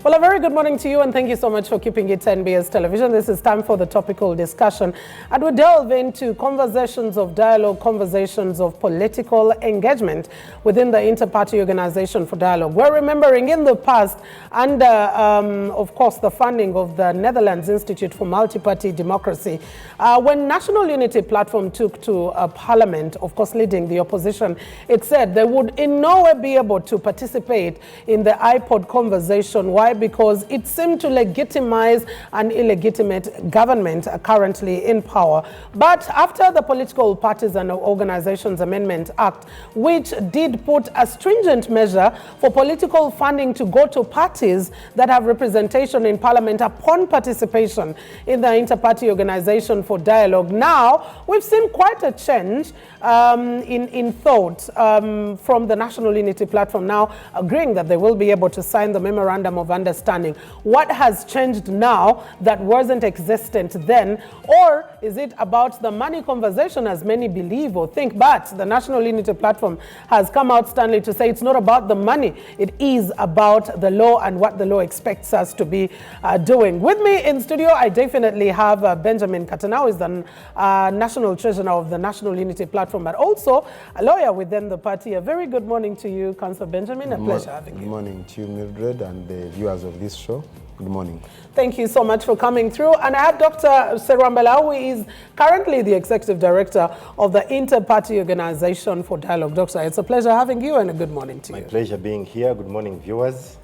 Well, a very good morning to you, and thank you so much for keeping it to NBS Television. This is time for the topical discussion, and we delve into conversations of dialogue, conversations of political engagement within the Inter-Party Organization for Dialogue. We're remembering in the past, under, of course, the funding of the Netherlands Institute for Multi-Party Democracy, when National Unity Platform took to Parliament, of course, leading the opposition, it said they would in no way be able to participate in the IPOD conversation. Why? Because it seemed to legitimize an illegitimate government currently in power. But after the Political Parties and Organizations Amendment Act, which did put a stringent measure for political funding to go to parties that have representation in Parliament upon participation in the Inter-Party Organization for Dialogue, now we've seen quite a change in thought from the National Unity Platform, now agreeing that they will be able to sign the Memorandum of Understanding. What has changed now that wasn't existent then? Or is it about the money conversation, as many believe or think? But the National Unity Platform has come out sternly to say it's not about the money. It is about the law and what the law expects us to be doing. With me in studio, I definitely have Benjamin Katana, who is the National Treasurer of the National Unity Platform, but also a lawyer within the party. A very good morning to you, Councillor Benjamin. A pleasure having you. Good morning to you, Mildred, and the viewers of this show. Good morning. Thank you so much for coming through. And I have Dr. Serwambela, who is currently the Executive Director of the Inter-Party Organization for Dialogue. Doctor, it's a pleasure having you, and a good morning to you. My pleasure being here. Good morning, viewers.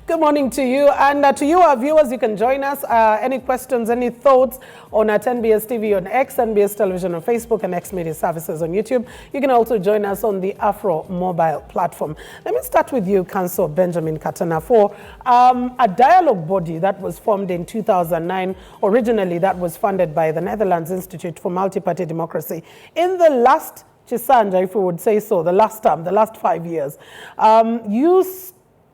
Good morning to you. And to you, our viewers, you can join us. Any questions, any thoughts on at NBS TV on X, NBS Television on Facebook, and X Media Services on YouTube. You can also join us on the Afro mobile platform. Let me start with you, Councillor Benjamin Katana, for a dialogue body that was formed in 2009. Originally, that was funded by the Netherlands Institute for Multi-Party Democracy. In the last Chisanja, if we would say so, the last term, the last 5 years, you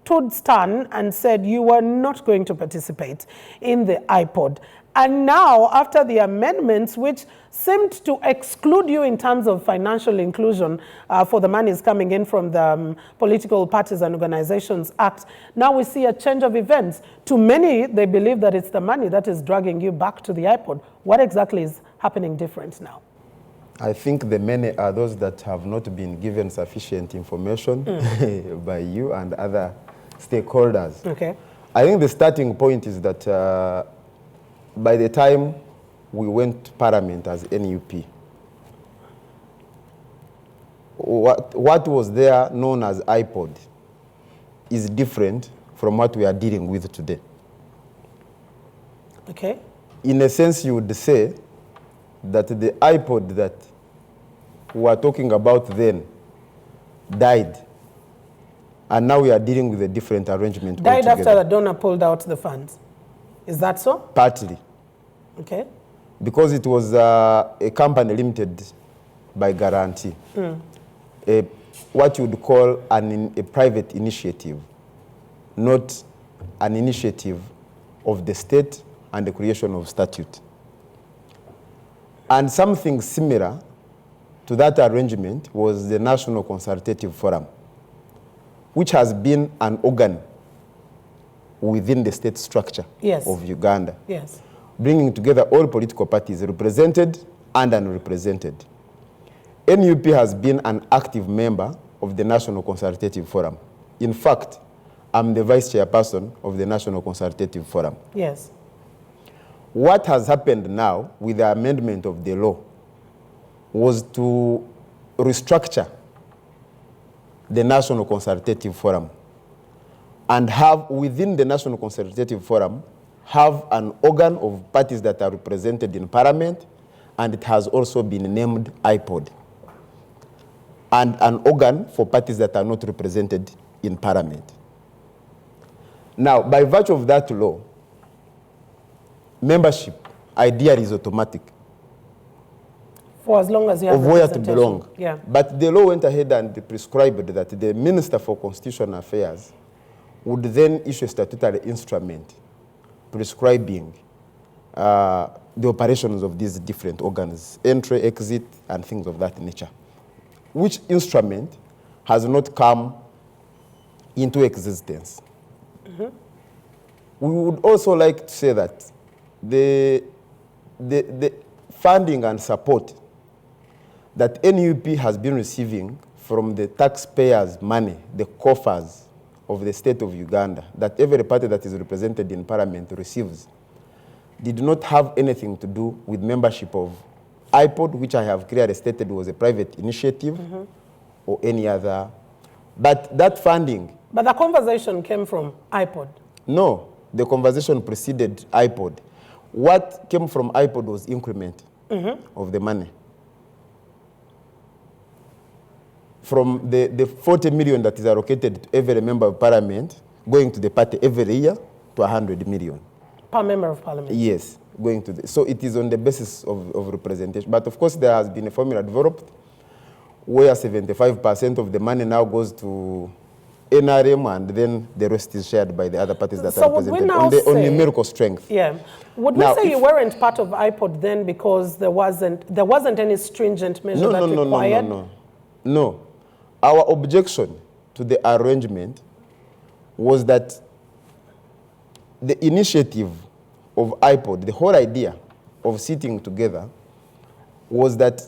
stood stern and said you were not going to participate in the IPOD. And now, after the amendments, which seemed to exclude you in terms of financial inclusion for the monies coming in from the Political Parties and Organizations Act, now we see a change of events. To many, they believe that it's the money that is dragging you back to the IPOD. What exactly is happening different now? I think the many are those that have not been given sufficient information by you and other stakeholders. Okay. I think the starting point is that by the time we went to Parliament as NUP, what was there known as IPOD is different from what we are dealing with today. Okay. In a sense, you would say that the IPOD that we were talking about then died, and now we are dealing with a different arrangement. Died after the donor pulled out the funds. Is that so? Partly. Okay. Because it was a company limited by guarantee. What you would call a private initiative, not an initiative of the state and the creation of statute. And something similar to that arrangement was the National Consultative Forum, which has been an organ within the state structure of Uganda, bringing together all political parties, represented and unrepresented. NUP has been an active member of the National Consultative Forum. In fact, I'm the vice chairperson of the National Consultative Forum. Yes. What has happened now with the amendment of the law was to restructure the National Consultative Forum and have within the National Consultative Forum have an organ of parties that are represented in Parliament, and it has also been named IPOD, and an organ for parties that are not represented in Parliament. Now, by virtue of that law, membership ideally is automatic. For as long as you have of where to belong. Yeah. But the law went ahead and prescribed that the Minister for Constitutional Affairs would then issue a statutory instrument prescribing the operations of these different organs, entry, exit, and things of that nature, which instrument has not come into existence. We would also like to say that the funding and support that NUP has been receiving from the taxpayers' money, the coffers of the state of Uganda, that every party that is represented in parliament receives, did not have anything to do with membership of IPOD, which I have clearly stated was a private initiative, or any other. But that funding... But the conversation came from IPOD. No, the conversation preceded IPOD. What came from IPOD was increment of the money. From the 40 million that is allocated to every member of parliament, going to the party every year, to 100 million. Per member of parliament? Yes, going to so it is on the basis of representation. But of course, there has been a formula developed where 75% of the money now goes to NRM, and then the rest is shared by the other parties that are represented on numerical strength. Yeah. Would we say you weren't part of IPOD then because there wasn't any stringent measure that required? No. Our objection to the arrangement was that the initiative of IPOD, the whole idea of sitting together, was that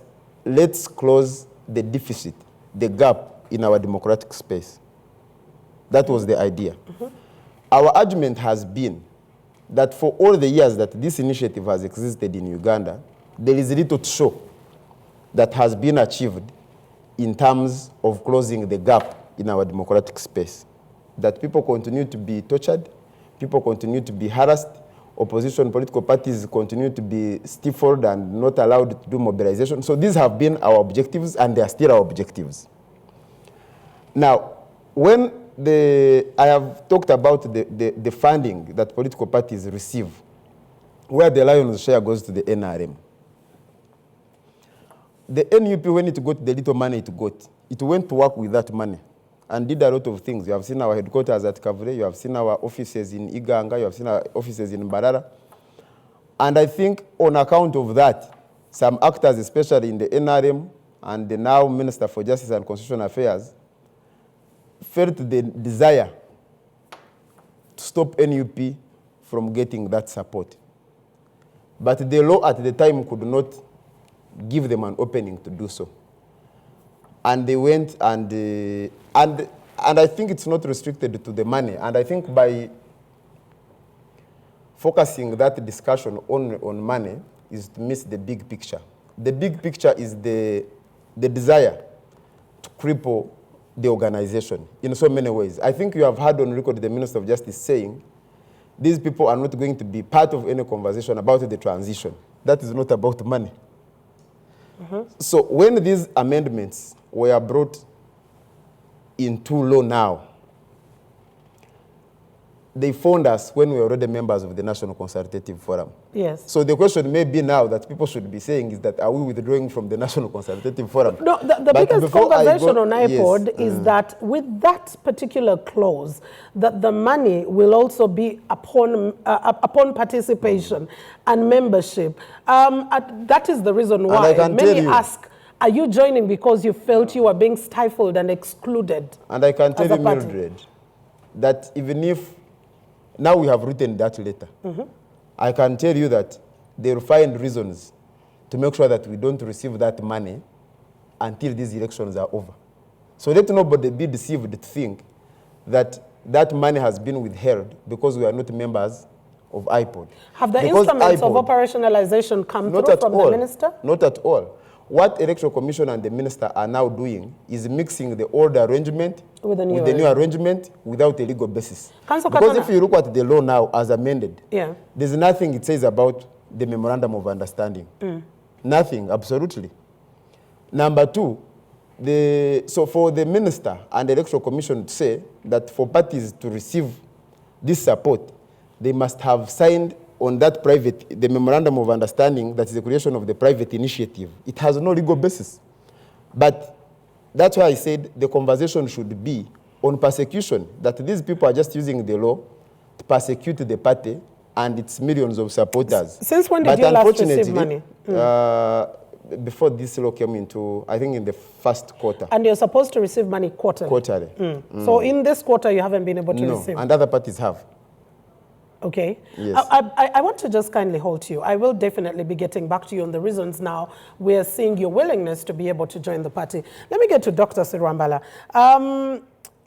let's close the deficit, the gap in our democratic space. That was the idea. Our argument has been that for all the years that this initiative has existed in Uganda, there is little to show that has been achieved in terms of closing the gap in our democratic space. That people continue to be tortured, people continue to be harassed, opposition political parties continue to be stifled and not allowed to do mobilization. So these have been our objectives, and they are still our objectives. Now, when I have talked about the funding that political parties receive, where the lion's share goes to the NRM. The NUP, when it got the little money it got, it went to work with that money and did a lot of things. You have seen our headquarters at Kavule, you have seen our offices in Iganga, you have seen our offices in Mbarara. And I think on account of that, some actors, especially in the NRM and the now Minister for Justice and Constitutional Affairs, felt the desire to stop NUP from getting that support. But the law at the time could not give them an opening to do so. And they went and I think it's not restricted to the money. And I think by focusing that discussion on money is to miss the big picture. The big picture is the desire to cripple the organization in so many ways. I think you have heard on record the Minister of Justice saying these people are not going to be part of any conversation about the transition. That is not about money. So when these amendments were brought into law now, they found us when we were already members of the National Consultative Forum. Yes. So the question may be now that people should be saying is that, are we withdrawing from the National Consultative Forum? No, the biggest conversation on IPOD is that with that particular clause, that the money will also be upon participation and membership. That is the reason why many ask, are you joining because you felt you were being stifled and excluded? And I can tell you, Mildred, that even if now we have written that letter, I can tell you that they will find reasons to make sure that we don't receive that money until these elections are over. So let nobody be deceived to think that that money has been withheld because we are not members of IPOD. Have the instruments of operationalization come through from the minister? Not at all. What Electoral Commission and the minister are now doing is mixing the old arrangement with the new arrangement without a legal basis. Because if you look at the law now as amended, there's nothing it says about the memorandum of understanding. Nothing, absolutely. Number two, so for the minister and the Electoral Commission to say that for parties to receive this support, they must have signed on that the memorandum of understanding, that is the creation of the private initiative. It has no legal basis. But that's why I said the conversation should be on persecution, that these people are just using the law to persecute the party and its millions of supporters. Since when did you last receive money? Before this law came into, I think in the first quarter. And you're supposed to receive money quarterly? Quarterly. So in this quarter, you haven't been able to receive? No, and other parties have. Okay. Yes. I want to just kindly hold you. I will definitely be getting back to you on the reasons now we're seeing your willingness to be able to join the party. Let me get to Dr. Sirwambala.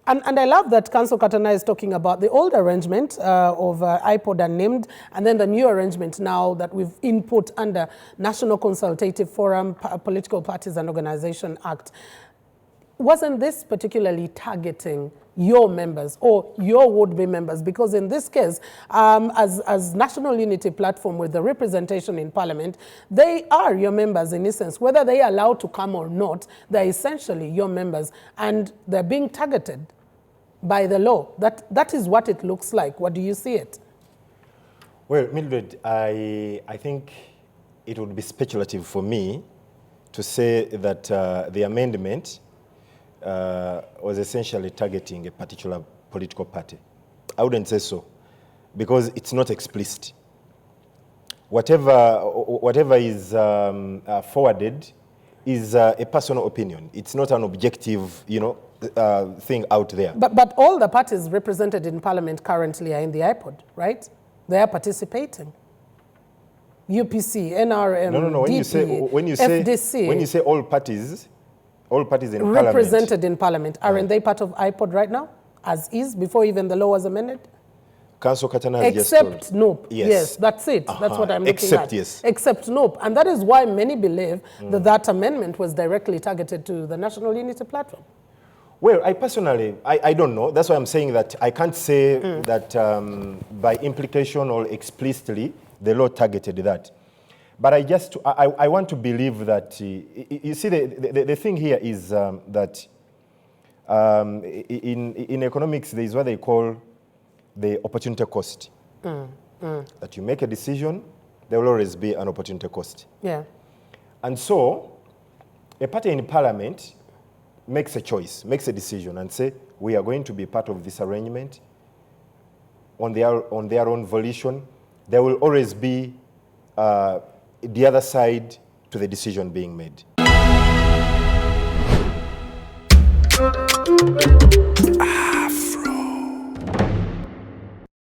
And I love that Council Katana is talking about the old arrangement of IPOD and named, and then the new arrangement now that we've input under National Consultative Forum, Political Parties and Organization Act. Wasn't this particularly targeting your members or your would-be members? Because in this case, as National Unity Platform with the representation in Parliament, they are your members in essence. Whether they are allowed to come or not, they're essentially your members, and they're being targeted by the law. That is what it looks like. What do you see it? Well, Mildred, I think it would be speculative for me to say that the amendment was essentially targeting a particular political party. I wouldn't say so, because it's not explicit. Whatever is forwarded is a personal opinion. It's not an objective, thing out there. But all the parties represented in Parliament currently are in the IPOD, right? They are participating. UPC, NRM, No. DP, FDC. When you say all parties in represented in Parliament, aren't they part of IPOD right now, as is, before even the law was amended? Council Katana has Except just NOPE. Yes. That's it. That's what I'm looking Except, at. yes. Except NOPE. And that is why many believe that amendment was directly targeted to the National Unity Platform. Well, I personally, I don't know. That's why I'm saying that I can't say that by implication or explicitly the law targeted that. But I want to believe that, you see, the thing here is that in economics, there is what they call the opportunity cost. That you make a decision, there will always be an opportunity cost. Yeah. And so, a party in Parliament makes a choice, makes a decision, and say, we are going to be part of this arrangement on their own volition. There will always be the other side to the decision being made.